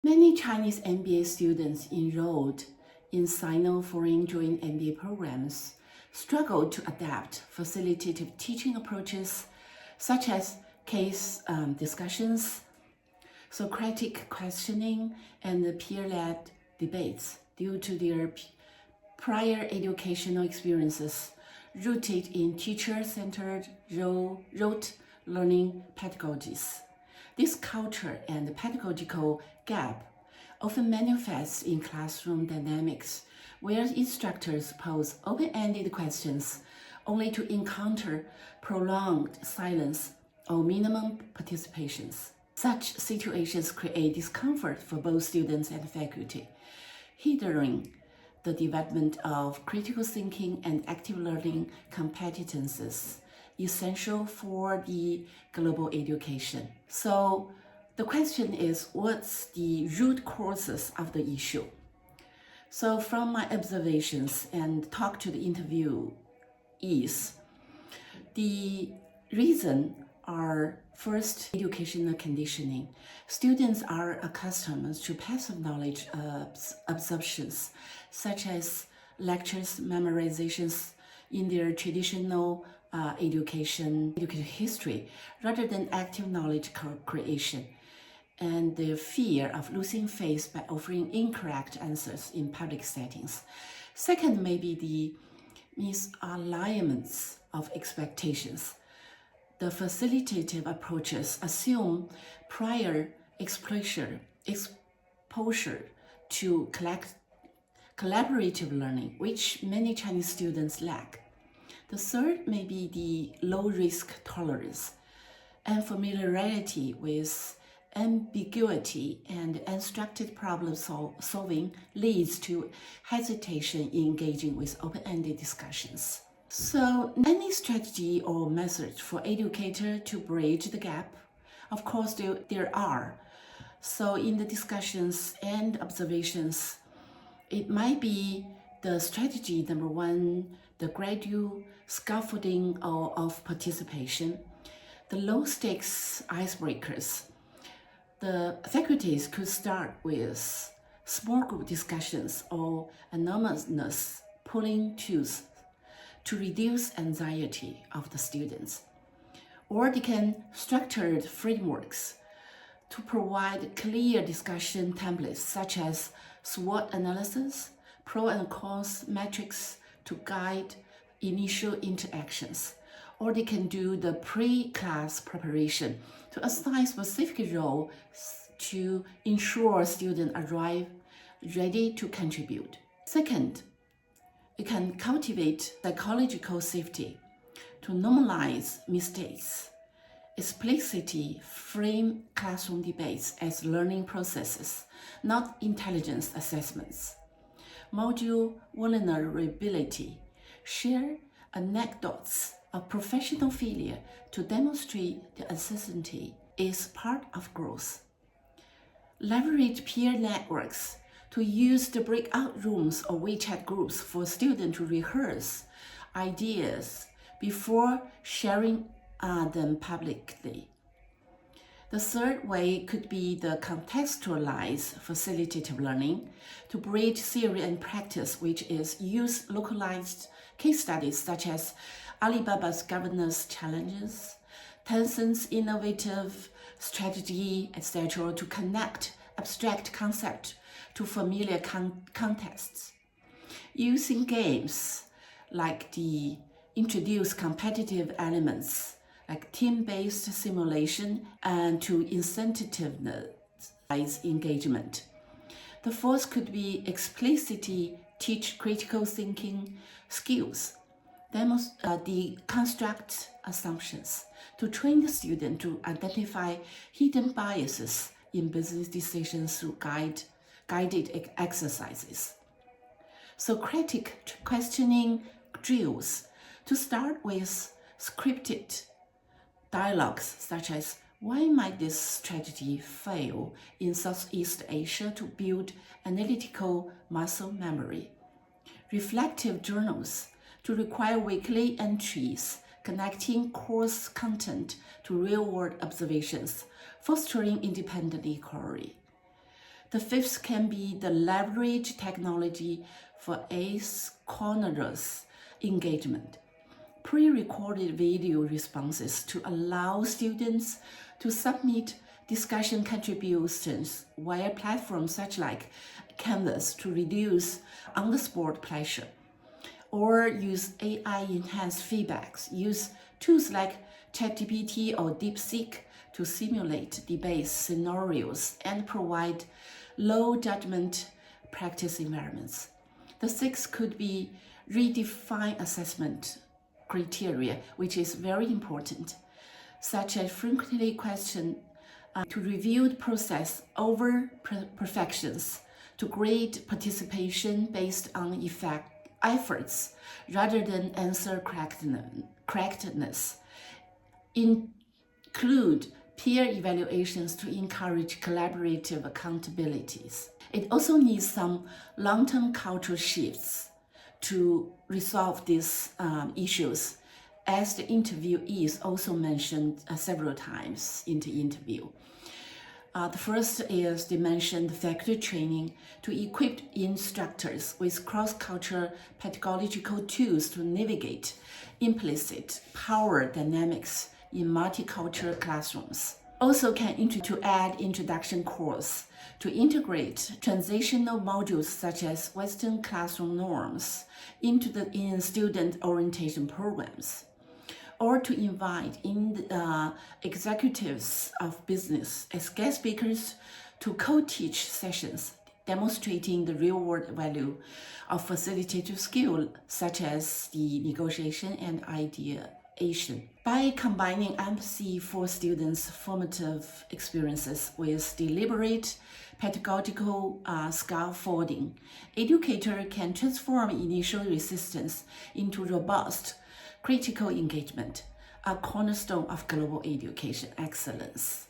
Many Chinese MBA students enrolled in Sino-foreign joint MBA programs struggle to adapt facilitative teaching approaches such as case discussions, Socratic questioning, and peer-led debates due to their prior educational experiences rooted in teacher-centered rote-learning pedagogies. This culture and pedagogical gap often manifests in classroom dynamics, where instructors pose open-ended questions only to encounter prolonged silence or minimum participations. Such situations create discomfort for both students and faculty, hindering the development of critical thinking and active learning competencies essential for the global education. So the question is, what's the root causes of the issue? So from my observations and talk to the interviewees, the reason are first, educational conditioning. Students are accustomed to passive knowledge absorptions, such as lectures, memorizations in their traditional education history, rather than active knowledge creation, and the fear of losing face by offering incorrect answers in public settings. Second, maybe the misalignments of expectations. The facilitative approaches assume prior exposure to collaborative learning, which many Chinese students lack. The third may be the low-risk tolerance and familiarity with ambiguity and unstructured problem solving leads to hesitation in engaging with open-ended discussions. So any strategy or method for educator to bridge the gap? Of course, there are. So in the discussions and observations, it might be the strategy number one, the gradual scaffolding of participation, the low-stakes icebreakers. The faculties could start with small group discussions or anonymous polling tools to reduce anxiety of the students. Or they can structure frameworks to provide clear discussion templates such as SWOT analysis, pro and cons metrics to guide initial interactions. Or they can do the pre-class preparation to assign specific roles to ensure students arrive ready to contribute. Second, it can cultivate psychological safety to normalize mistakes, explicitly frame classroom debates as learning processes, not intelligence assessments. Module vulnerability, share anecdotes of professional failure to demonstrate the uncertainty is part of growth. Leverage peer networks to use the breakout rooms or WeChat groups for students to rehearse ideas before sharing them publicly. The third way could be the contextualized facilitative learning to bridge theory and practice, which is use localized case studies such as Alibaba's governance challenges, Tencent's innovative strategy, etc., to connect abstract concept to familiar contexts. Using games like the introduce competitive elements like team-based simulation and to incentivize engagement. The fourth could be explicitly teach critical thinking skills, deconstruct assumptions to train the student to identify hidden biases in business decisions through guided exercises. Socratic questioning drills to start with scripted dialogues such as, why might this strategy fail in Southeast Asia to build analytical muscle memory? Reflective journals to require weekly entries connecting course content to real-world observations, fostering independent inquiry. The fifth can be the leverage technology for asynchronous engagement. Pre-recorded video responses to allow students to submit discussion contributions via platforms such like Canvas to reduce on-the-spot pressure, or use AI-enhanced feedbacks. Use tools like ChatGPT or DeepSeek to simulate debate scenarios and provide low-judgment practice environments. The sixth could be redefine assessment criteria, which is very important, such as frequently question to review the process over perfections, to grade participation based on efforts rather than answer correctness. Include peer evaluations to encourage collaborative accountabilities. It also needs some long-term cultural shifts to resolve these issues, as the interviewees also mentioned several times in the interview. The first is they mentioned faculty training to equip instructors with cross-cultural pedagogical tools to navigate implicit power dynamics in multicultural classrooms. Also to add introduction course to integrate transitional modules such as Western classroom norms in student orientation programs, or to invite executives of business as guest speakers to co-teach sessions demonstrating the real-world value of facilitative skills such as the negotiation and ideation. By combining empathy for students' formative experiences with deliberate pedagogical scaffolding, educators can transform initial resistance into robust critical engagement, a cornerstone of global education excellence.